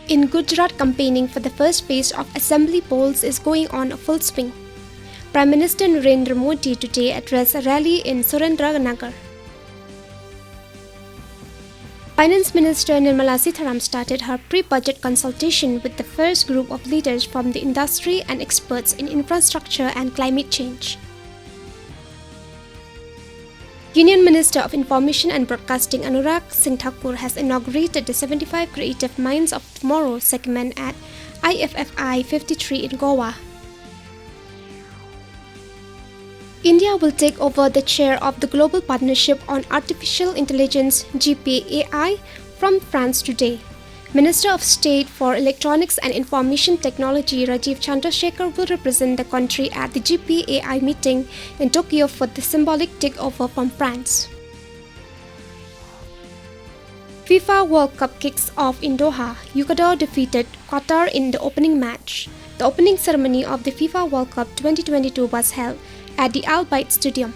In Gujarat, campaigning for the first phase of assembly polls is going on full swing. Prime Minister Narendra Modi today addressed a rally in Surendranagar. Finance Minister Nirmala Sitharaman started her pre-budget consultation with the first group of leaders from the industry and experts in infrastructure and climate change. Union Minister of Information and Broadcasting Anurag Singh Thakur has inaugurated the 75 Creative Minds of Tomorrow segment at IFFI 53 in Goa. India will take over the chair of the Global Partnership on Artificial Intelligence (GPAI) from France today. Minister of State for Electronics and Information Technology Rajiv Chandrasekhar will represent the country at the GPAI meeting in Tokyo for the symbolic takeover from France. FIFA World Cup kicks off in Doha. Ecuador defeated Qatar in the opening match. The opening ceremony of the FIFA World Cup 2022 was held at the Al Bayt Stadium.